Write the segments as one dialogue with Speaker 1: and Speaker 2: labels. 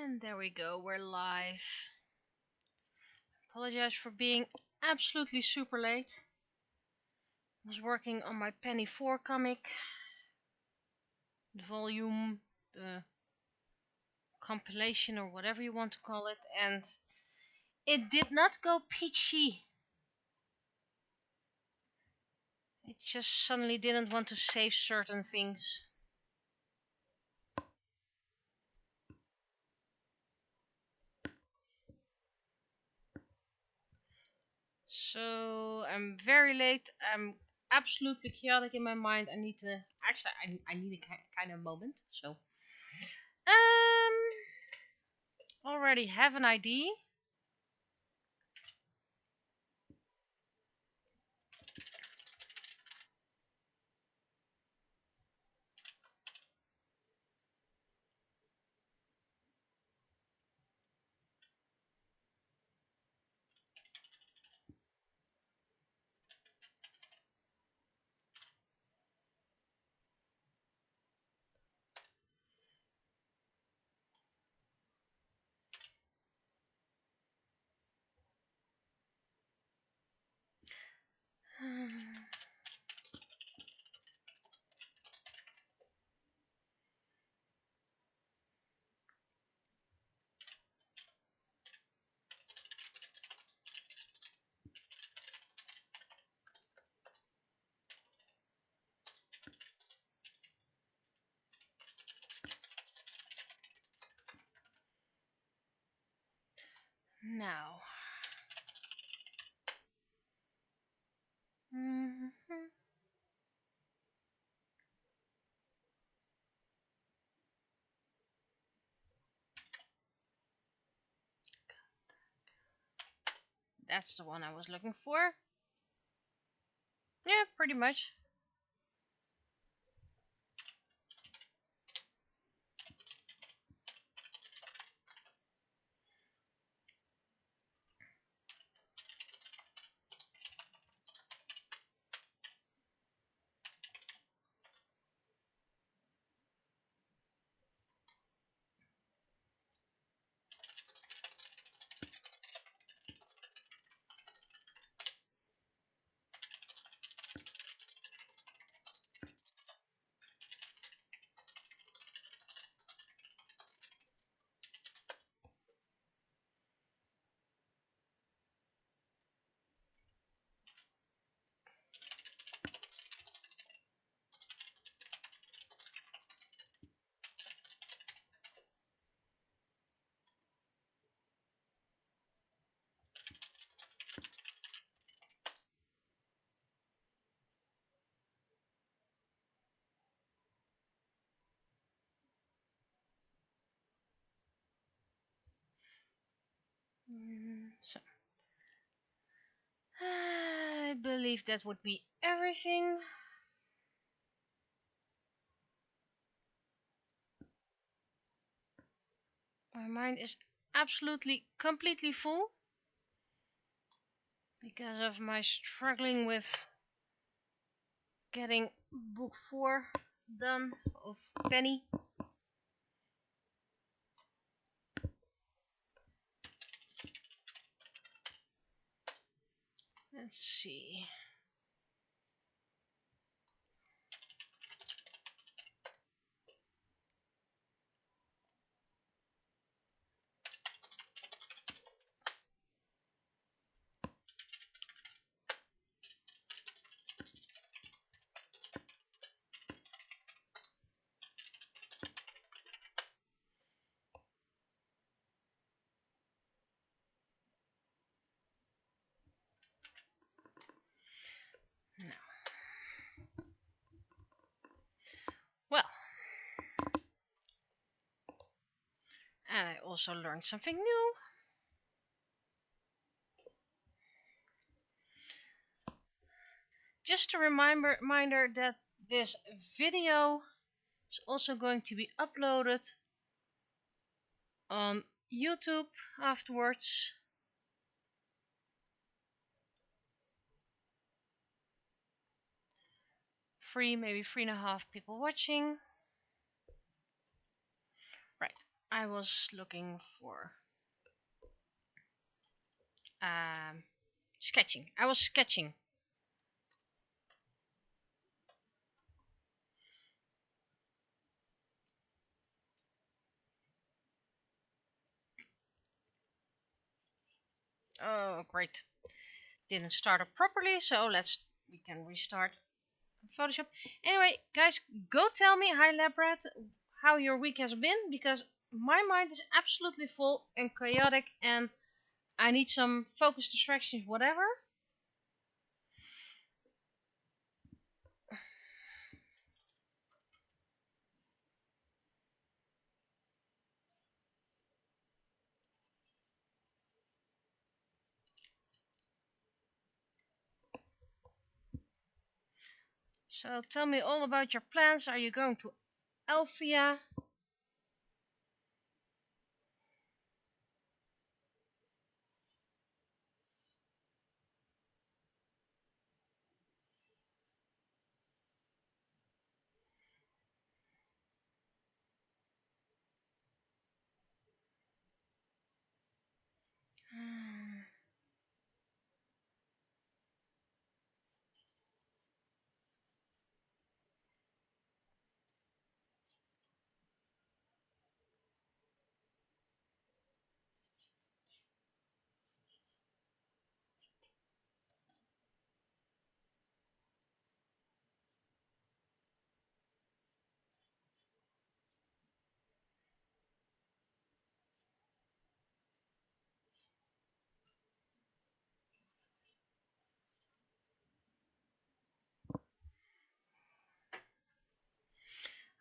Speaker 1: And there we go, we're live. Apologize for being absolutely super late. I was working on my Penny 4 comic. The volume, the compilation, or whatever you want to call it. And it did not go peachy. It just suddenly didn't want to save certain things. So I'm very late. I'm absolutely chaotic in my mind. I need to actually I need a kind of moment. So already have an ID. Now. That's the one I was looking for. Yeah, pretty much. So I believe that would be everything. My mind is absolutely completely full because of my struggling with getting book 4 done of Penny. Let's see. Well, and I also learned something new. Just a reminder that this video is also going to be uploaded on YouTube afterwards. Maybe 3.5 people watching. Right. I was looking for sketching. I was sketching. Oh, great. Didn't start up properly, so we can restart Photoshop. Anyway, guys, go tell me, hi Labrat, how your week has been, because my mind is absolutely full and chaotic and I need some focus distractions, whatever. So tell me all about your plans. Are you going to Elfia?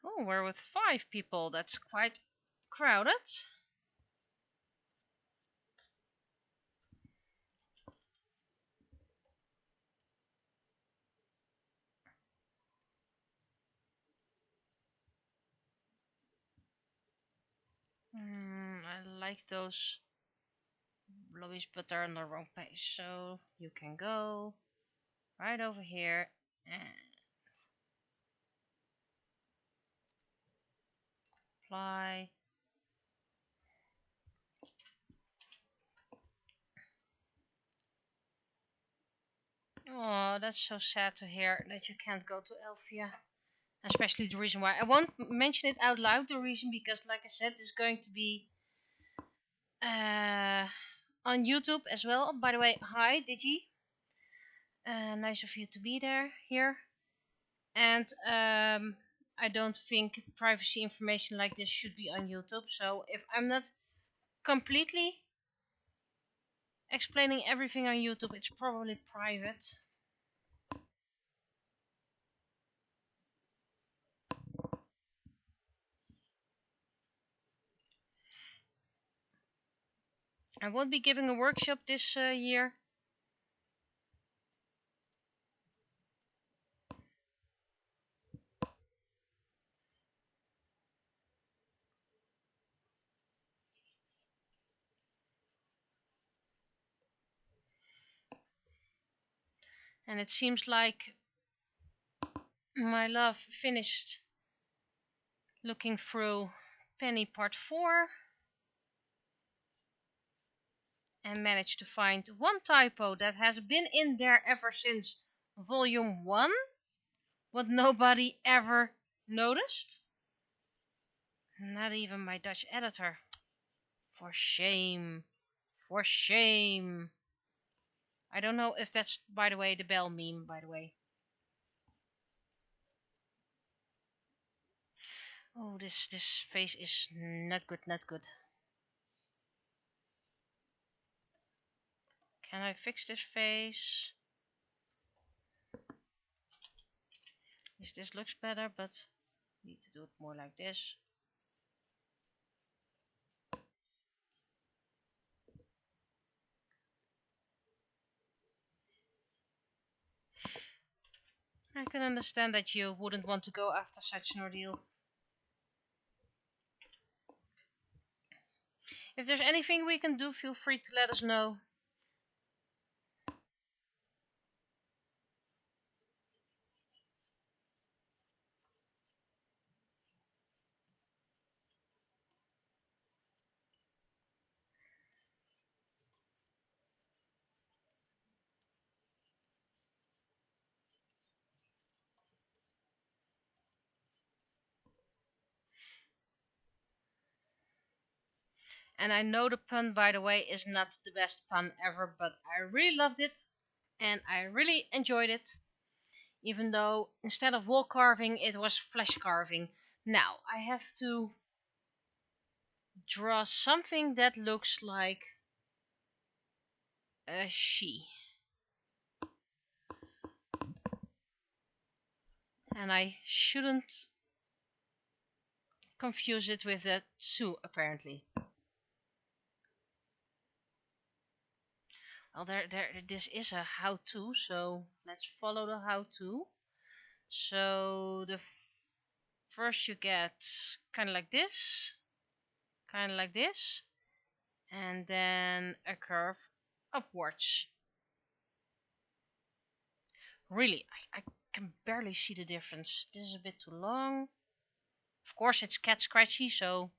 Speaker 1: Oh, we're with 5 people. That's quite crowded. I like those lobbies, but they're on the wrong page. So you can go right over here and apply. Oh, that's so sad to hear that you can't go to Elfia. Especially the reason why. I won't mention it out loud, the reason, because like I said, it's going to be on YouTube as well. By the way, hi Digi. Nice of you to be there here. And I don't think privacy information like this should be on YouTube. So if I'm not completely explaining everything on YouTube, it's probably private. I won't be giving a workshop this year. And it seems like my love finished looking through Penny Part 4 and managed to find one typo that has been in there ever since Volume 1, but nobody ever noticed. Not even my Dutch editor. For shame. For shame. I don't know if that's, by the way, the bell meme, by the way. Oh, this face is not good, not good. Can I fix this face? This looks better, but need to do it more like this. I can understand that you wouldn't want to go after such an ordeal. If there's anything we can do, feel free to let us know. And I know the pun, by the way, is not the best pun ever, but I really loved it and I really enjoyed it. Even though instead of wall carving, it was flesh carving. Now I have to draw something that looks like a she. And I shouldn't confuse it with the Sue, apparently. Well, this is a how-to, so let's follow the how-to. So first you get kind of like this, and then a curve upwards. Really, I can barely see the difference. This is a bit too long. Of course, it's cat scratchy, so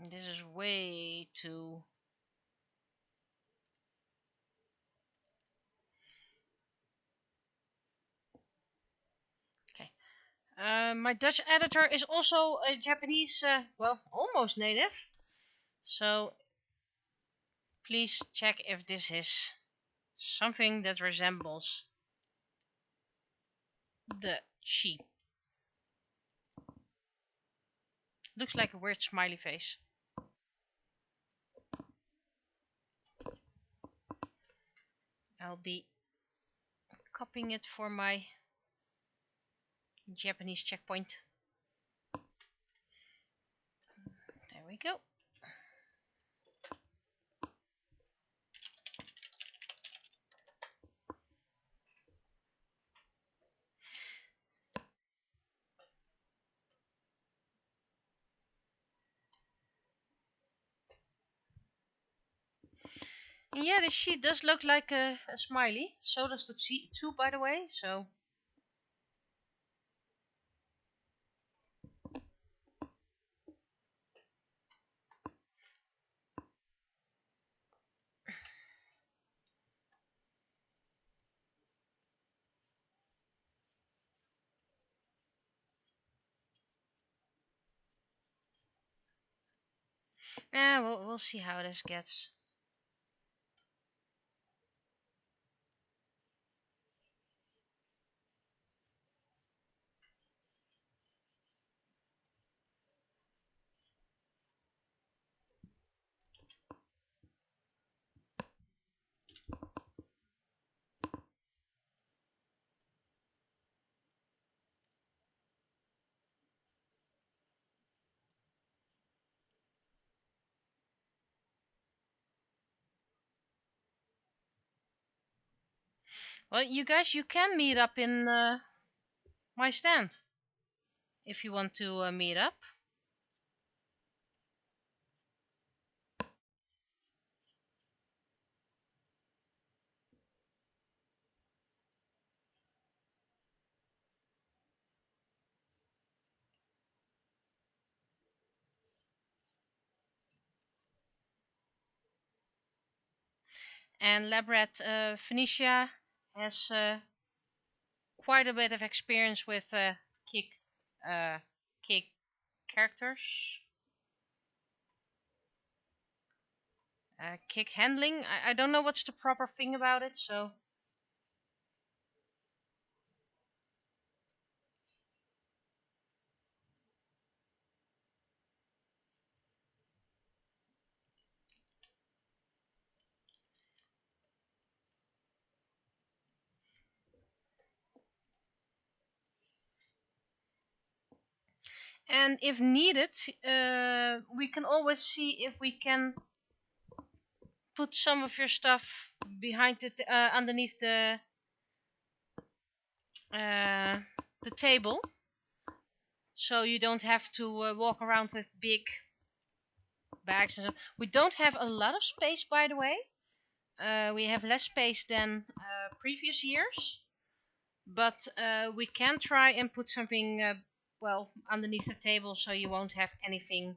Speaker 1: this is way too. Okay. My Dutch editor is also a Japanese, well, almost native. So please check if this is something that resembles the she. Looks like a weird smiley face. I'll be copying it for my Japanese checkpoint. There we go. And yeah, the sheet does look like a smiley. So does the too, by the way. So yeah, we'll see how this gets. Well, you guys, you can meet up in my stand if you want to meet up. And Labrat Phoenicia has quite a bit of experience with uh, kick characters, kick handling. I don't know what's the proper thing about it, so. And if needed, we can always see if we can put some of your stuff behind underneath the table, so you don't have to walk around with big bags and stuff. We don't have a lot of space, by the way. We have less space than previous years, but we can try and put something well underneath the table, so you won't have anything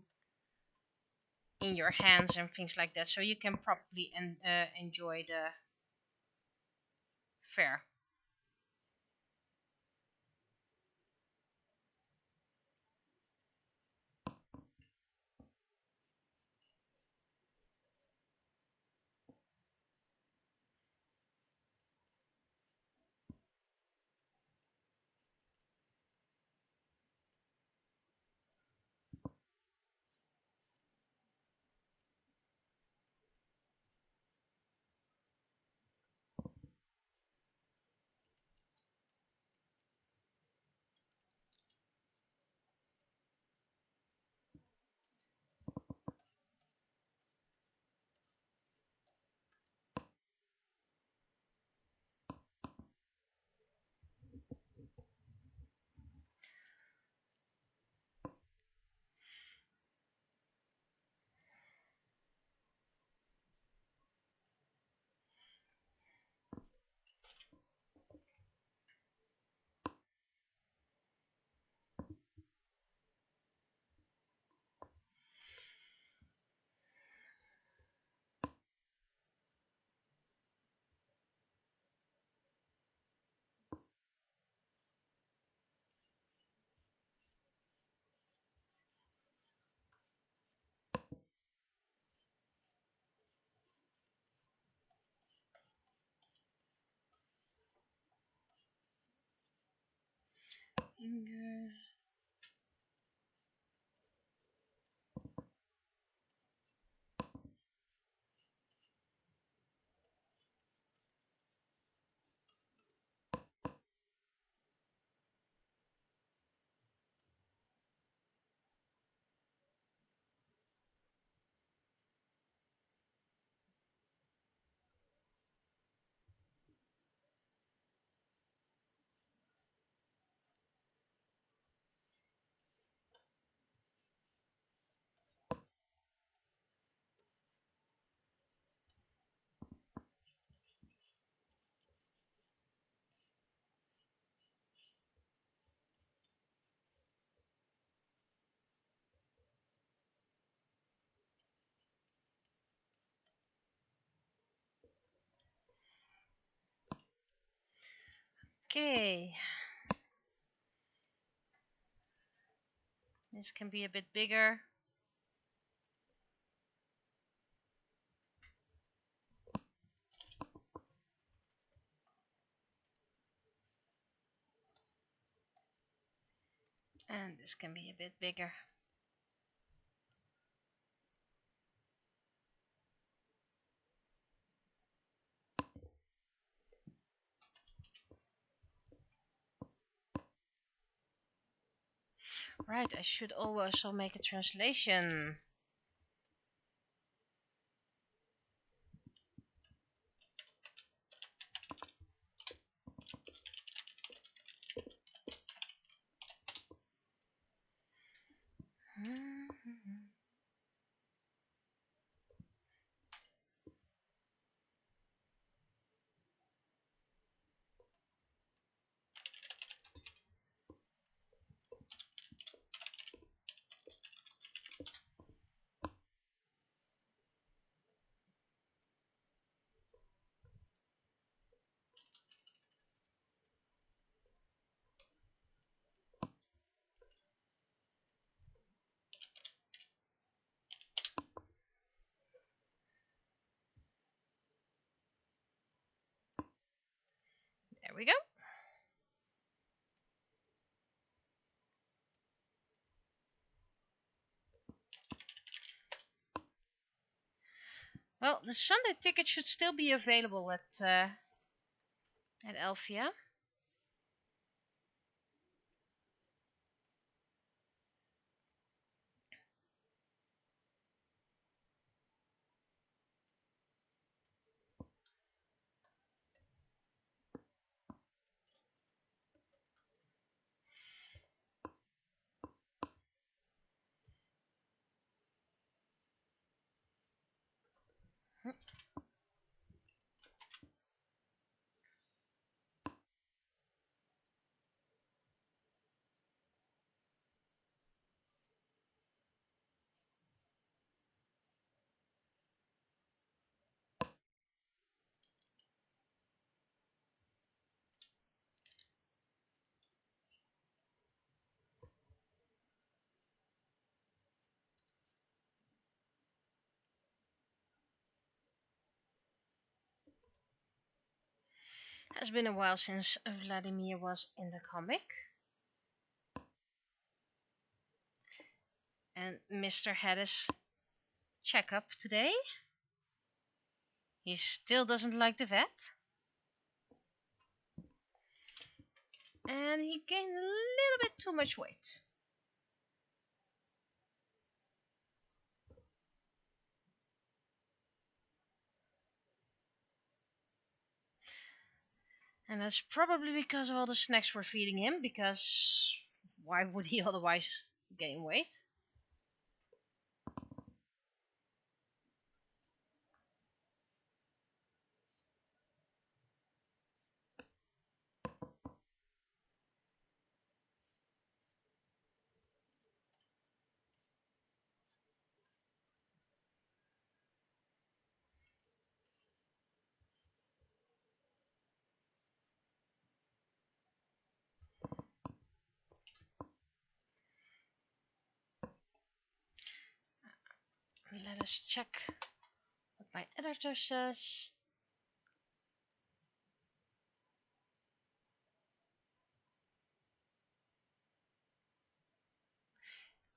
Speaker 1: in your hands and things like that, so you can properly enjoy the fair. fingers. Okay. This can be a bit bigger. And this can be a bit bigger. Right, I should also make a translation. There we go. Well, the Sunday ticket should still be available at Elfia. Has been a while since Vladimir was in the comic. And Mr. had his checkup today. He still doesn't like the vet. And he gained a little bit too much weight. And that's probably because of all the snacks we're feeding him, because why would he otherwise gain weight? Let us check what my editor says.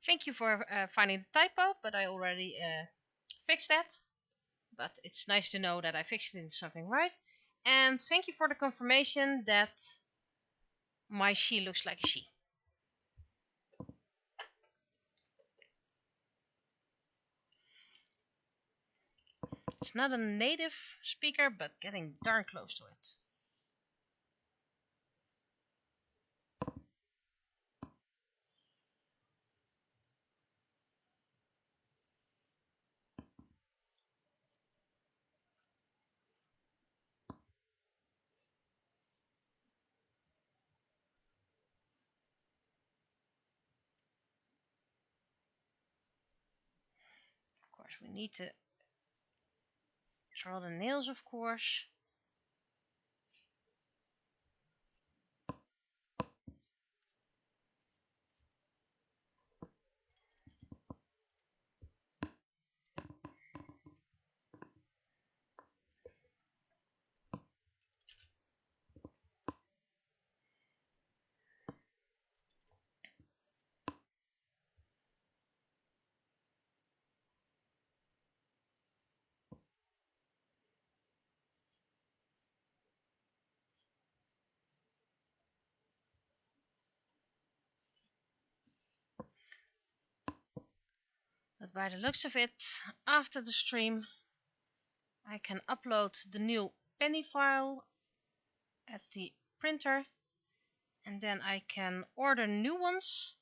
Speaker 1: Thank you for finding the typo, but I already fixed that. But it's nice to know that I fixed it into something right. And thank you for the confirmation that my she looks like a she. It's not a native speaker, but getting darn close to it. Of course, we need to draw the nails, of course. But by the looks of it, after the stream, I can upload the new penny file at the printer, and then I can order new ones,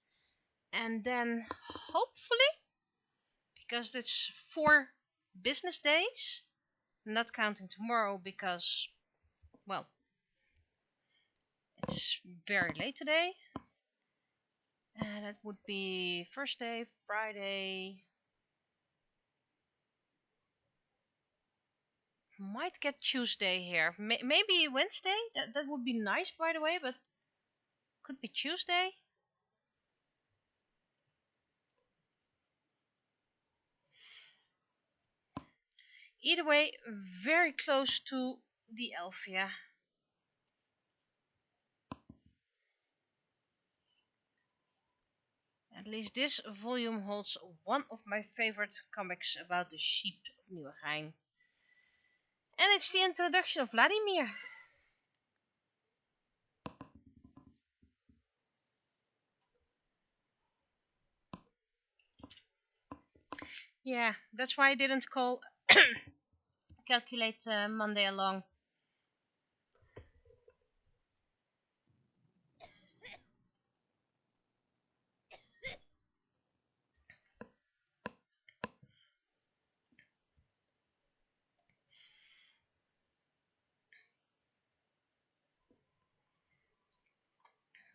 Speaker 1: and then hopefully, because it's 4 business days, not counting tomorrow because, well, it's very late today, and that would be Thursday, Friday, might get Tuesday here, maybe Wednesday. That would be nice, by the way, but could be Tuesday. Either way, very close to the Elfia. At least this volume holds one of my favorite comics about the sheep of Nieuwegein. And it's the introduction of Vladimir. Yeah, that's why I didn't calculate Monday along.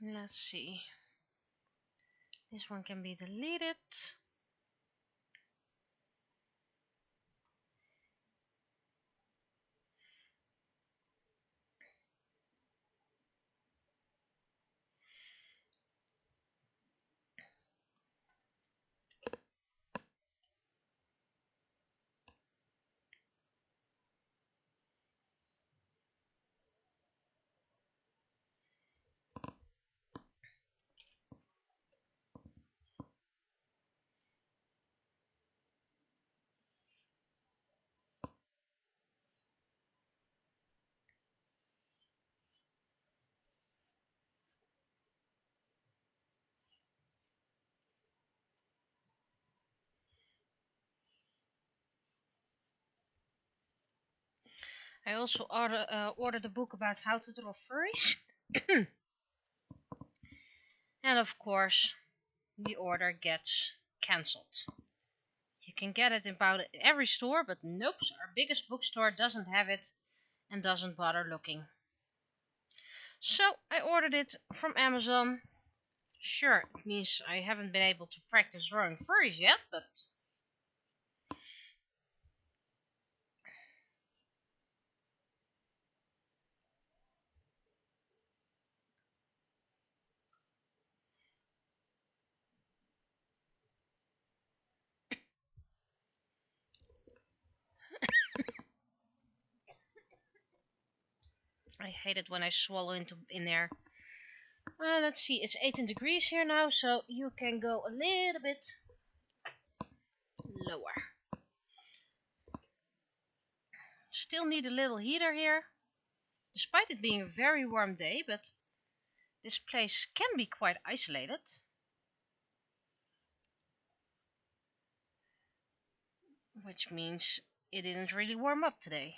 Speaker 1: Let's see. This one can be deleted. I also ordered a book about how to draw furries. And of course, the order gets cancelled. You can get it in about every store, but nope, our biggest bookstore doesn't have it and doesn't bother looking. So I ordered it from Amazon. Sure, it means I haven't been able to practice drawing furries yet, but I hate it when I swallow in there. Let's see, it's 18 degrees here now, so you can go a little bit lower. Still need a little heater here, despite it being a very warm day, but this place can be quite isolated. Which means it didn't really warm up today.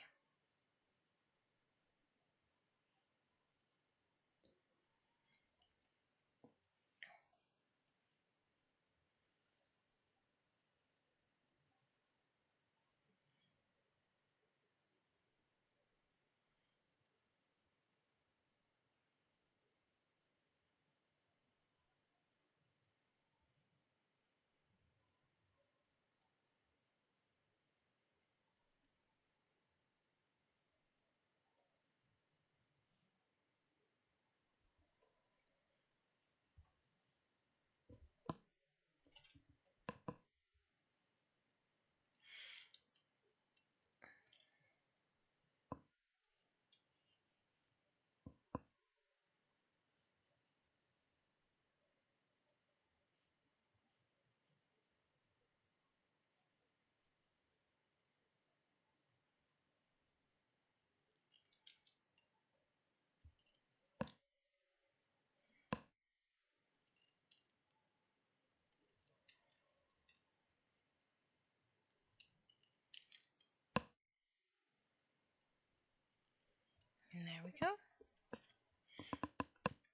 Speaker 1: And there we go.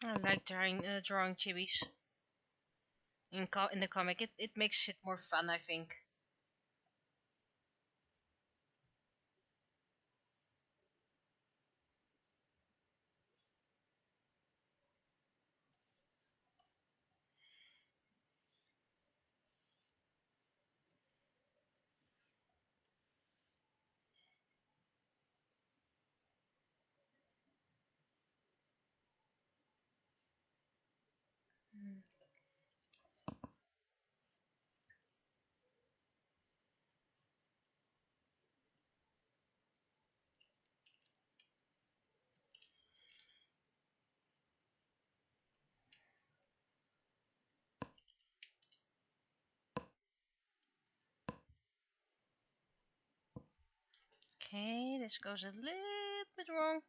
Speaker 1: I like drawing chibis in the comic. It makes it more fun, I think. Okay, this goes a little bit wrong.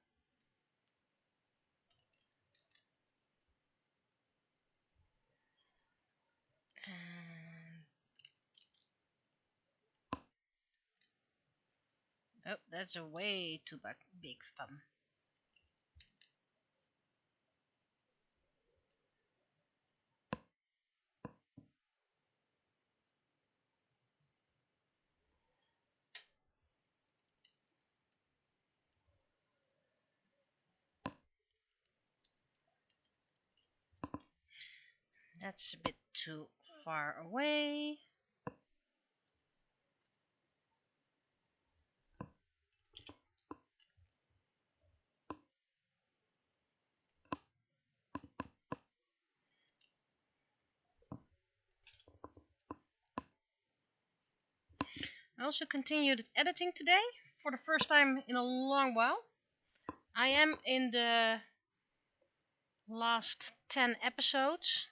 Speaker 1: And oh, that's a way too big thumb. That's a bit too far away. I also continued editing today for the first time in a long while. I am in the last 10 episodes,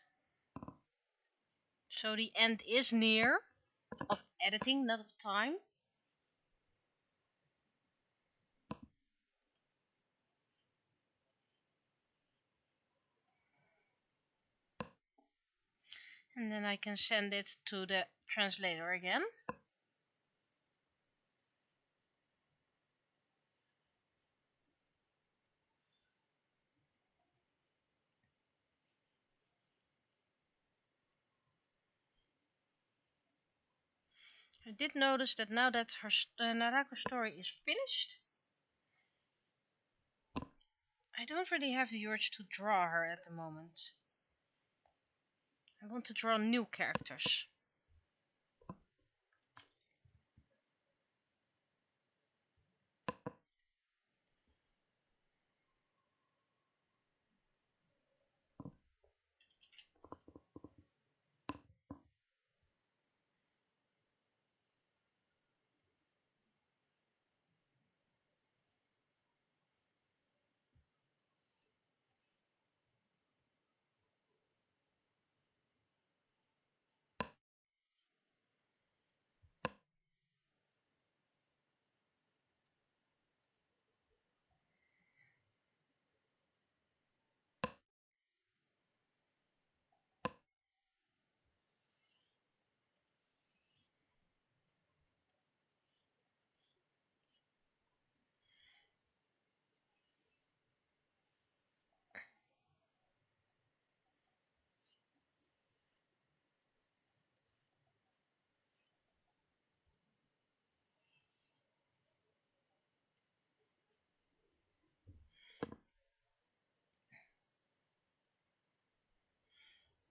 Speaker 1: so the end is near of editing, not of time. And then I can send it to the translator again. I did notice that now that her Narako's story is finished, I don't really have the urge to draw her at the moment. I want to draw new characters.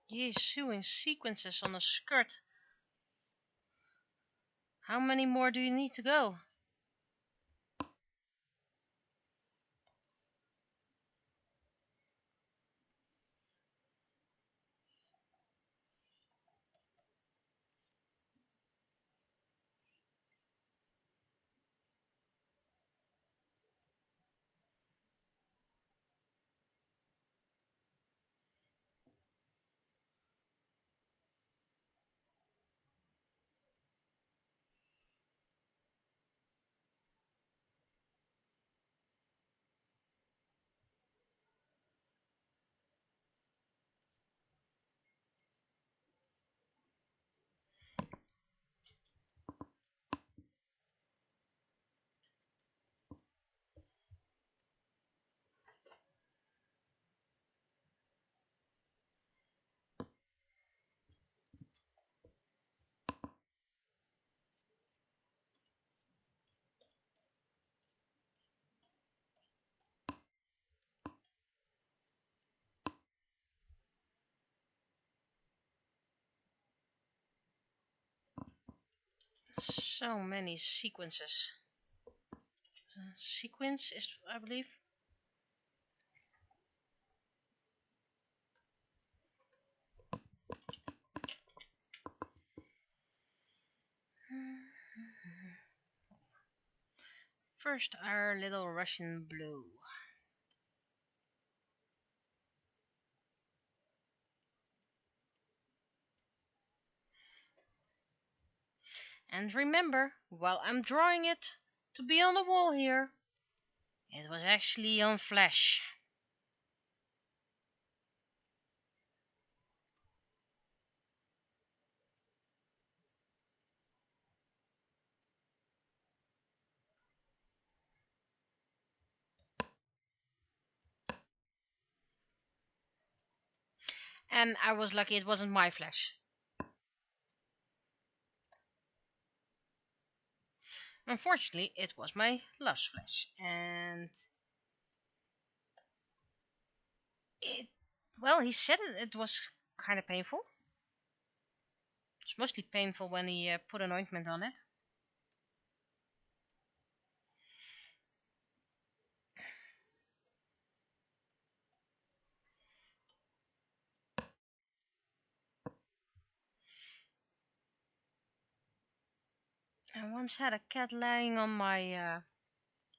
Speaker 1: He's sewing sequences on a skirt. How many more do you need to go? So many sequences. Sequence is, I believe. First, our little Russian blue. And remember, while I'm drawing it to be on the wall here, it was actually on flash. And I was lucky it wasn't my flash. Unfortunately, it was my love's flash. And it, well, he said it was kind of painful. It's mostly painful when he put an ointment on it. I once had a cat lying on my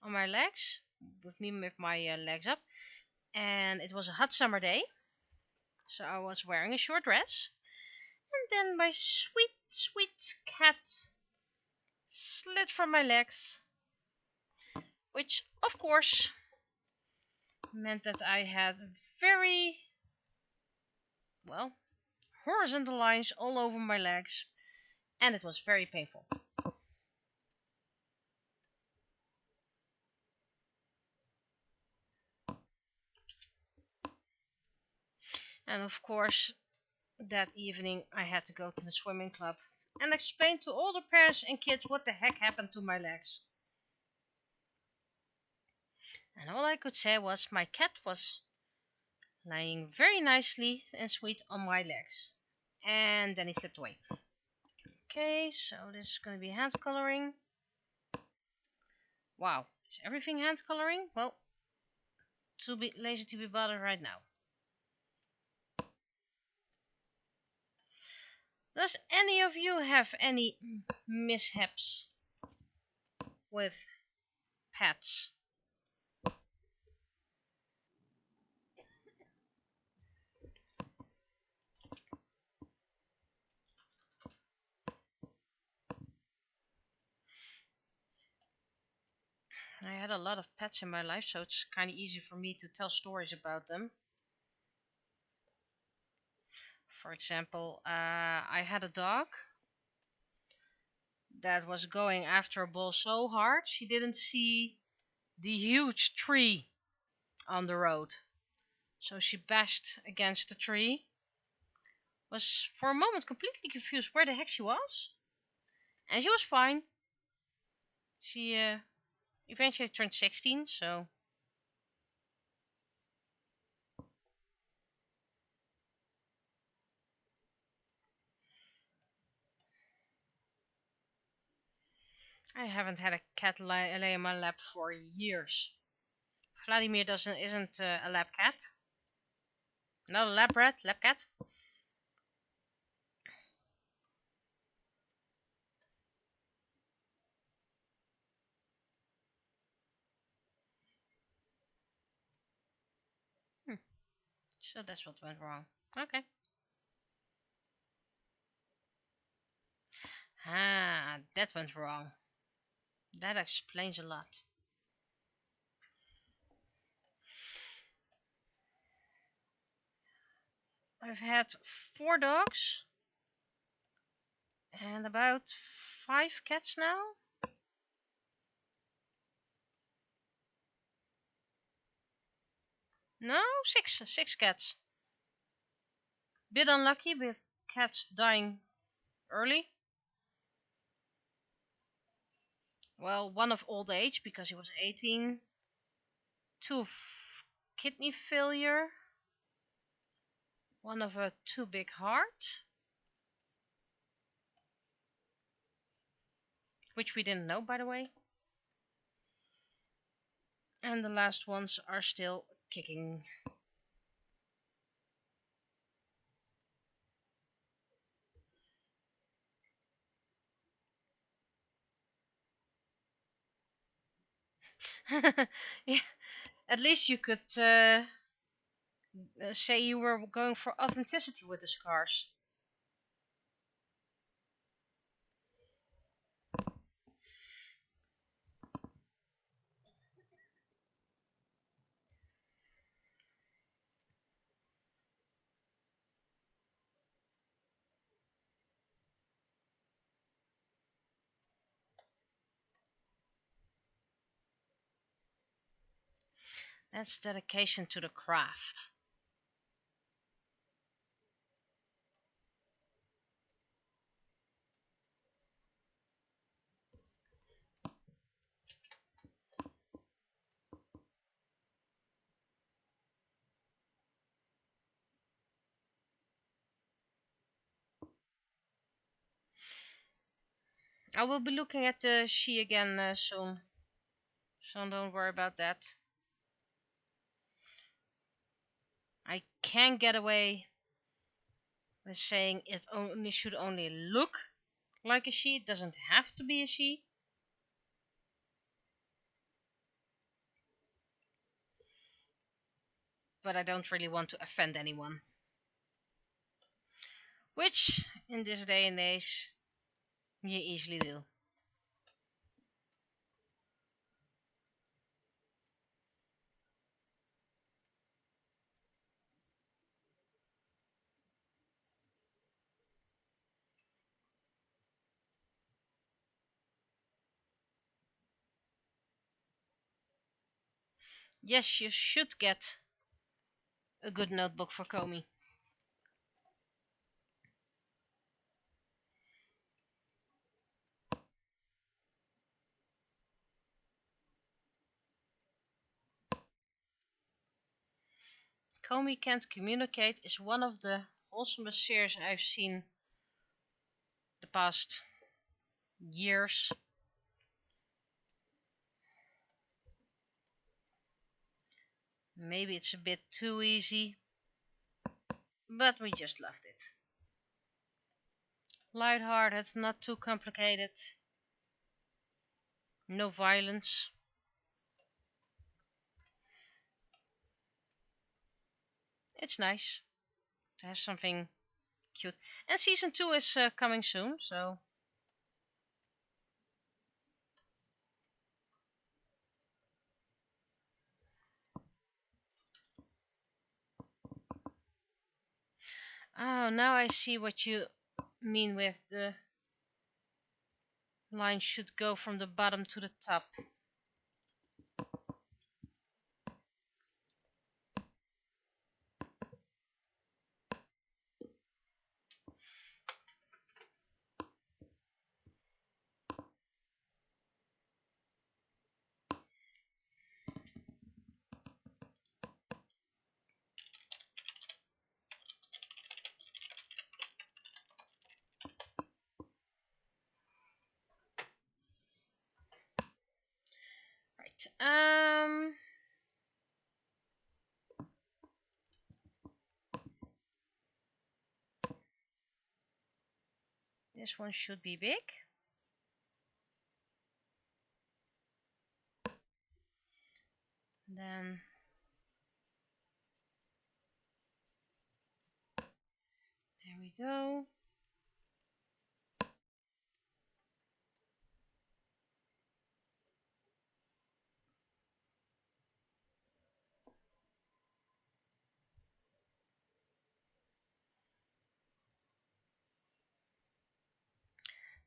Speaker 1: legs, with me with my legs up, and it was a hot summer day, so I was wearing a short dress, and then my sweet, sweet cat slid from my legs, which of course meant that I had very, well, horizontal lines all over my legs, and it was very painful. And of course, that evening I had to go to the swimming club and explain to all the parents and kids what the heck happened to my legs. And all I could say was my cat was lying very nicely and sweet on my legs. And then he slipped away. Okay, so this is going to be hand coloring. Wow, is everything hand coloring? Well, too lazy to be bothered right now. Does any of you have any mishaps with pets? I had a lot of pets in my life, so it's kind of easy for me to tell stories about them. For example, I had a dog that was going after a ball so hard she didn't see the huge tree on the road. So she bashed against the tree, was for a moment completely confused where the heck she was. And she was fine. She eventually turned 16, so I haven't had a cat lay in my lap for years. Vladimir isn't a lap cat. Not a lab rat, lap cat. Hmm. So that's what went wrong. Okay. Ah, that went wrong. That explains a lot. I've had 4 dogs and about 5 cats now. No, 6. 6 cats. Bit unlucky with cats dying early. Well, one of old age because he was 18. 2 of kidney failure. One of a too big heart. Which we didn't know, by the way. And the last ones are still kicking. Yeah, at least you could say you were going for authenticity with the scars. That's dedication to the craft. I will be looking at the she again soon, so don't worry about that. I can't get away with saying it only should only look like a she. It doesn't have to be a she. But I don't really want to offend anyone. Which, in this day and age, you easily do. Yes, you should get a good notebook for Comey. Comey Can't Communicate is one of the wholesomest series I've seen the past years. Maybe it's a bit too easy, but we just loved it. Lighthearted, not too complicated, no violence. It's nice to have something cute. And season 2 is coming soon, so oh, now I see what you mean with the line should go from the bottom to the top. This one should be big. Then there we go.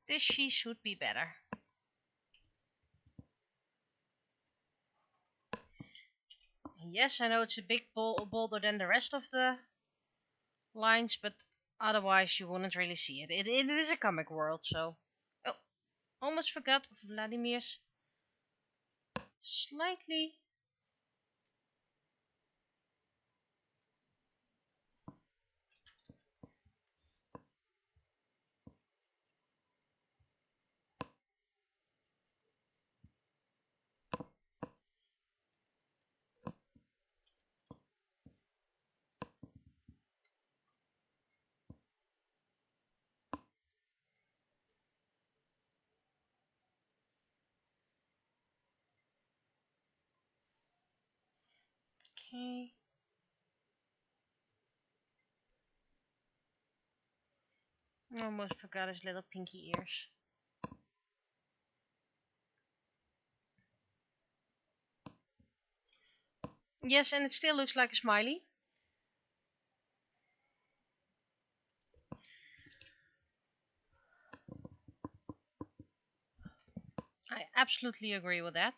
Speaker 1: This sheet should be better. Yes, I know it's a big boulder than the rest of the lines, but otherwise you wouldn't really see it. It is a comic world, so... Oh, almost forgot Vladimir's slightly... Okay. Almost forgot his little pinky ears. Yes, and it still looks like a smiley. I absolutely agree with that.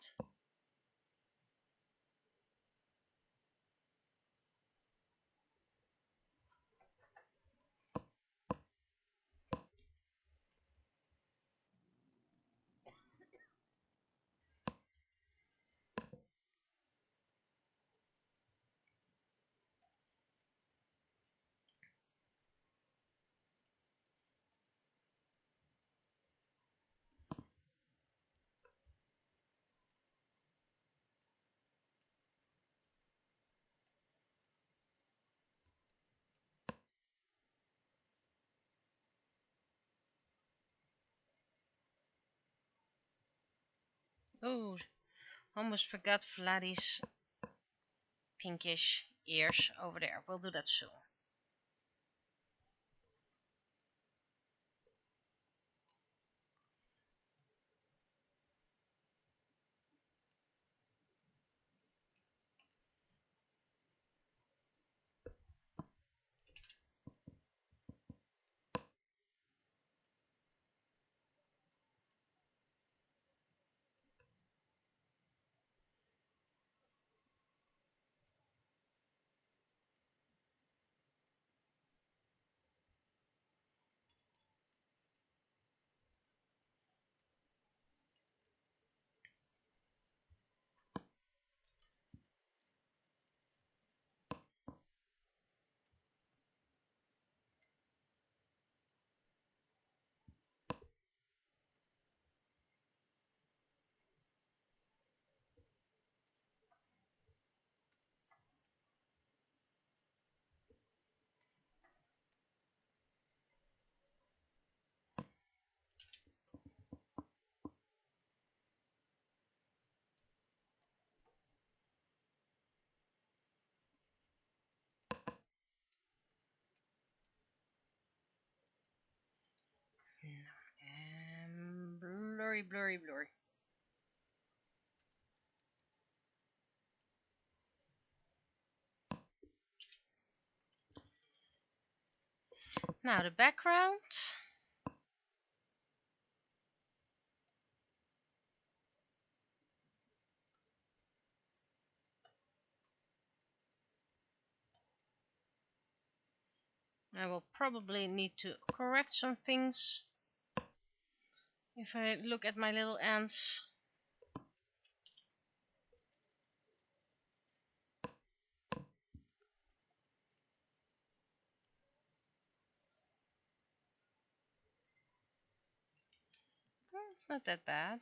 Speaker 1: Oh, almost forgot Vladdy's pinkish ears over there. We'll do that soon. And blurry. Now the background. I will probably need to correct some things if I look at my little ants. Well, it's not that bad.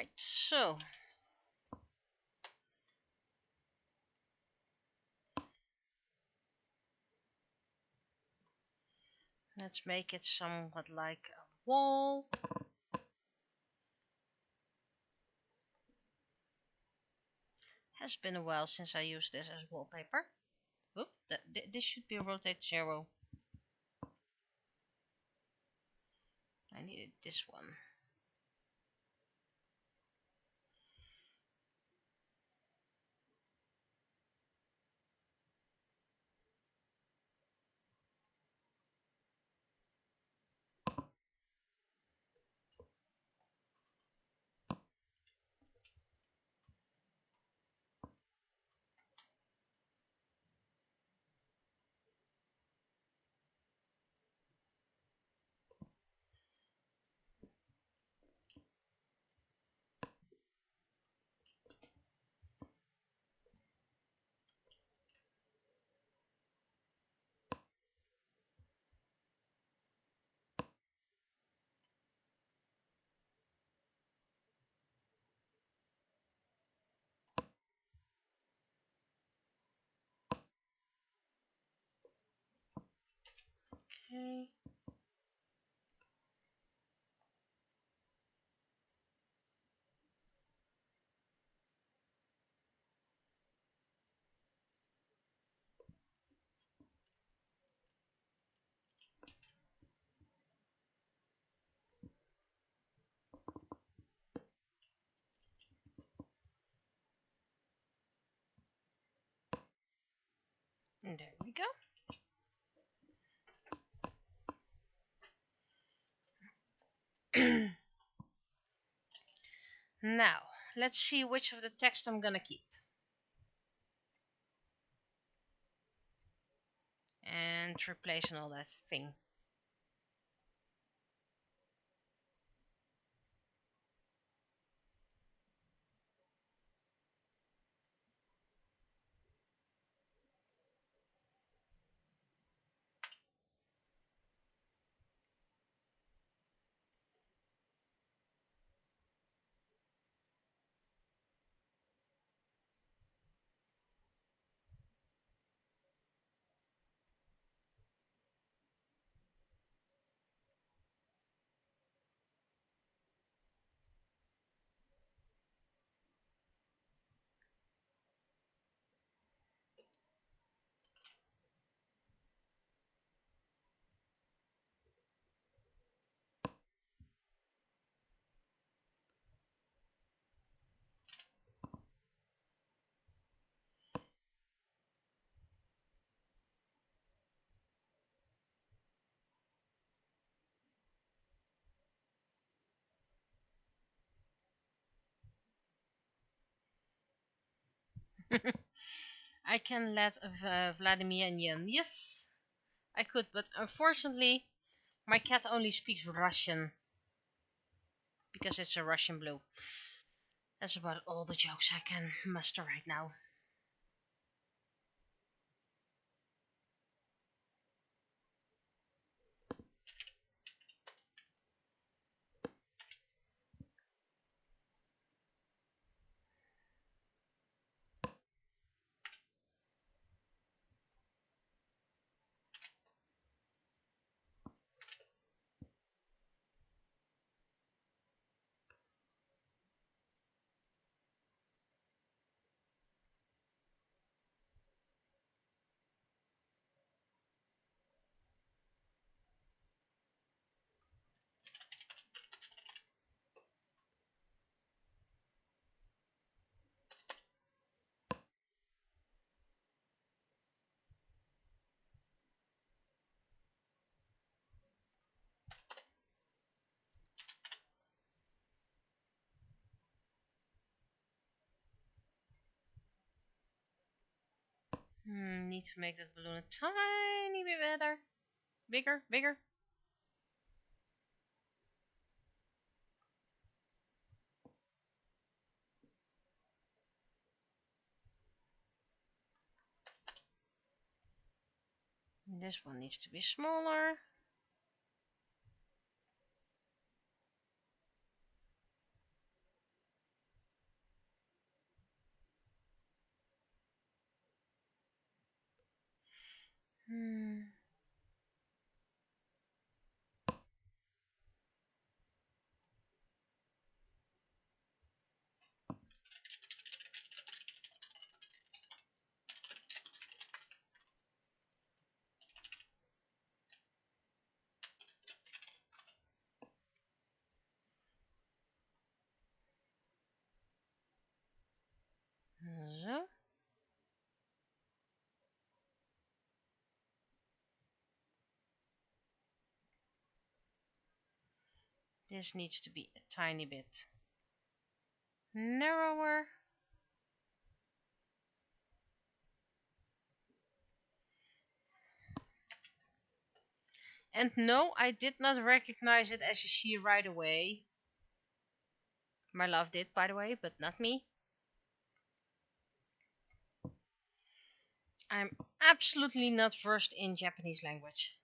Speaker 1: Right, so let's make it somewhat like a wall. Has been a while since I used this as wallpaper. Oop, this should be rotate 0. I needed this one. Okay. And there we go. Now, let's see which of the text I'm gonna keep. And replace and all that thing. I can let Vladimir in. Yes, I could, but unfortunately, my cat only speaks Russian. Because it's a Russian blue. That's about all the jokes I can muster right now. Need to make that balloon a tiny bit better. Bigger, bigger. This one needs to be smaller. Hmm. Zo. This needs to be a tiny bit narrower. And no, I did not recognize it as a she right away. My love did, by the way, but not me. I'm absolutely not versed in Japanese language.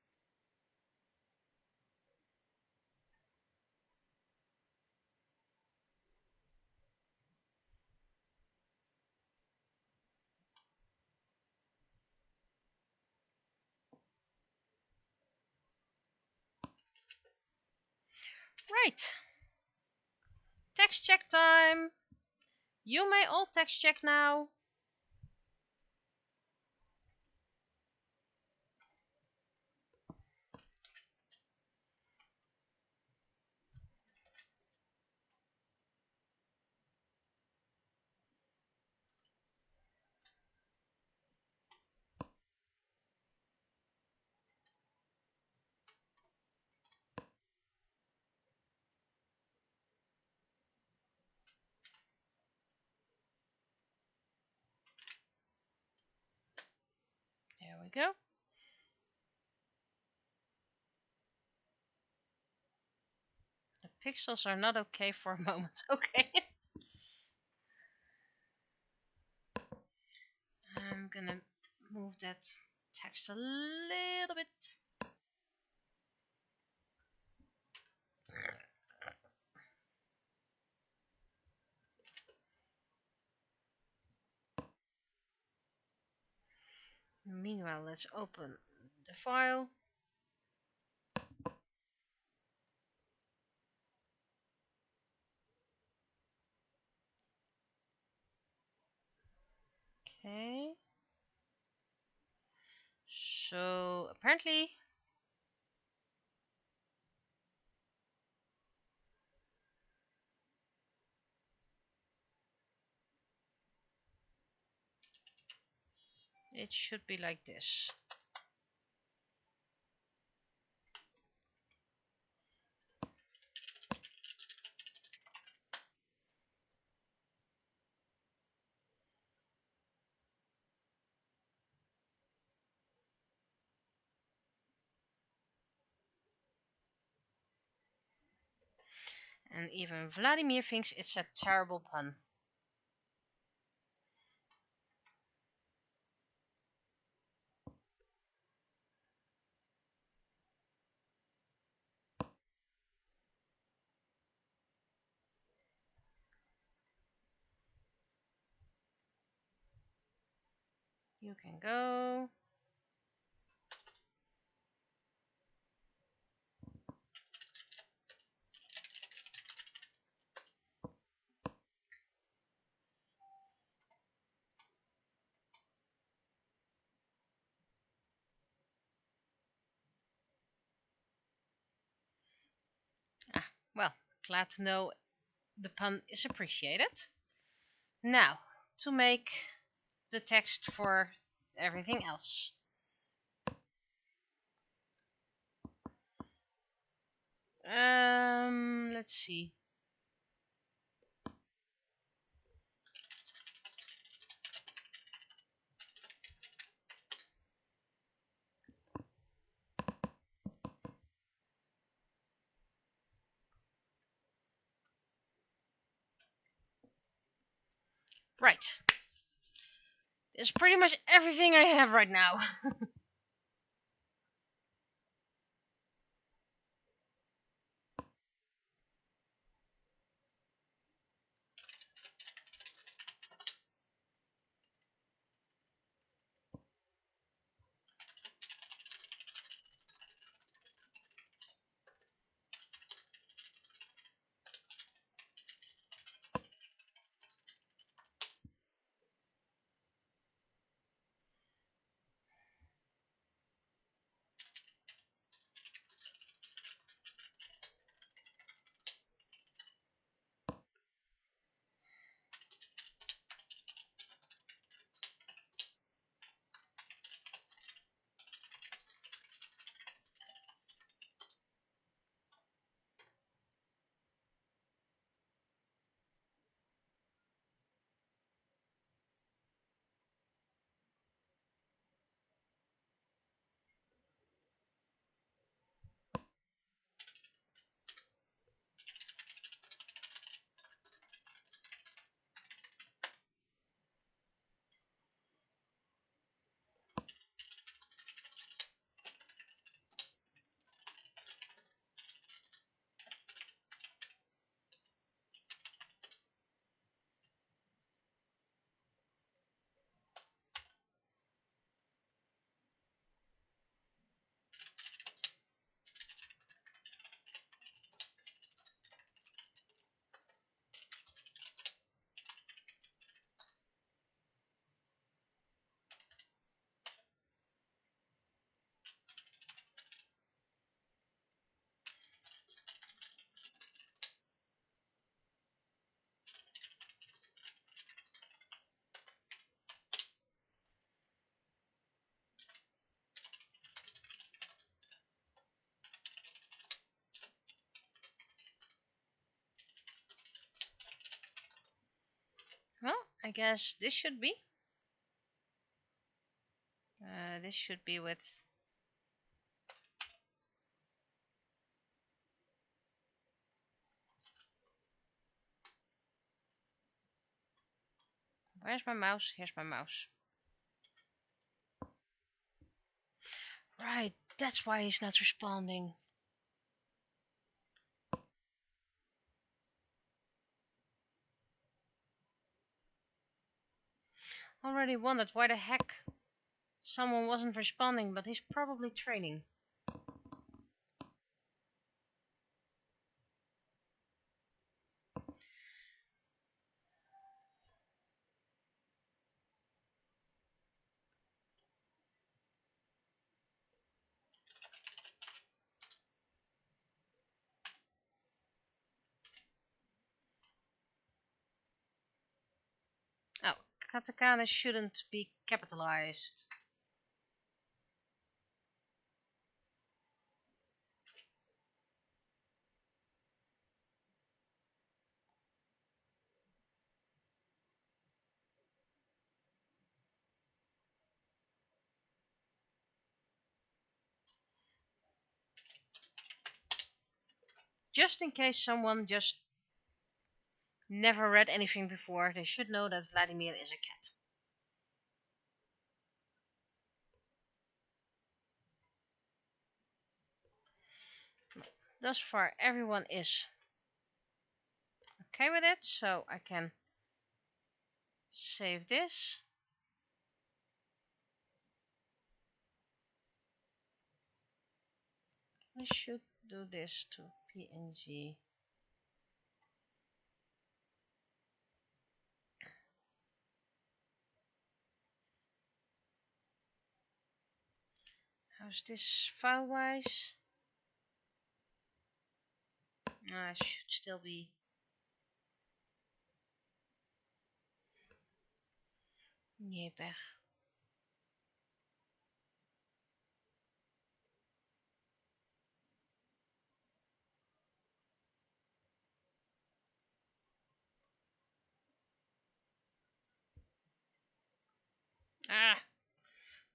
Speaker 1: Right. Text check time. You may all text check now. There we go. The pixels are not okay for a moment. Okay. I'm gonna move that text a little bit. Meanwhile, let's open the file. Okay. So apparently it should be like this. And even Vladimir thinks it's a terrible pun. You can go. Ah, well, glad to know the pun is appreciated. Now, to make the text for everything else. Let's see. Right. It's pretty much everything I have right now. I guess this should be. This should be with... Where's my mouse? Here's my mouse. Right, that's why he's not responding. Already wondered why the heck someone wasn't responding, but he's probably training. Oh, katakana shouldn't be capitalized. Just in case someone just never read anything before, they should know that Vladimir is a cat. Thus far, everyone is okay with it, so I can save this. I should do this to PNG. How's this file-wise? Should still be. JPEG.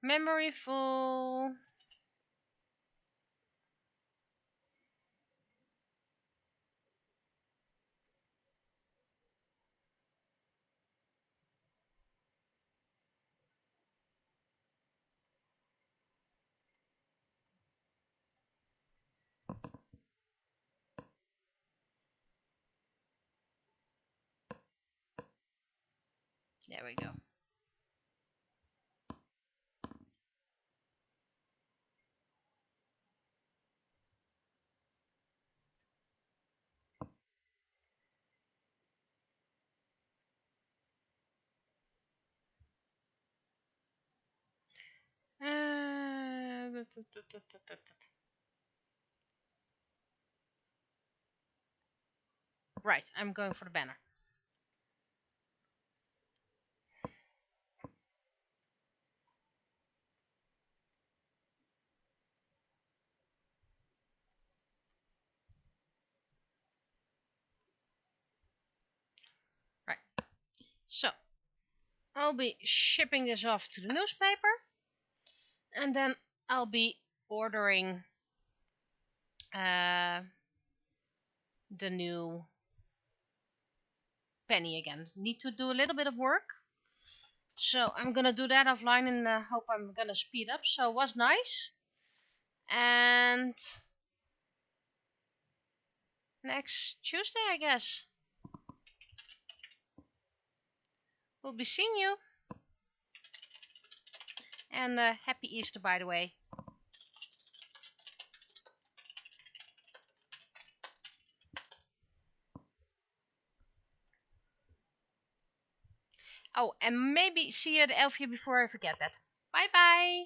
Speaker 1: Memory full. There we go. Right, I'm going for the banner. Right. So, I'll be shipping this off to the newspaper. And then I'll be ordering the new penny again. Need to do a little bit of work. So I'm gonna do that offline and hope I'm gonna speed up. So it was nice. And next Tuesday, I guess, we'll be seeing you. And happy Easter, by the way. Oh, and maybe see you at Elfie before I forget that. Bye bye.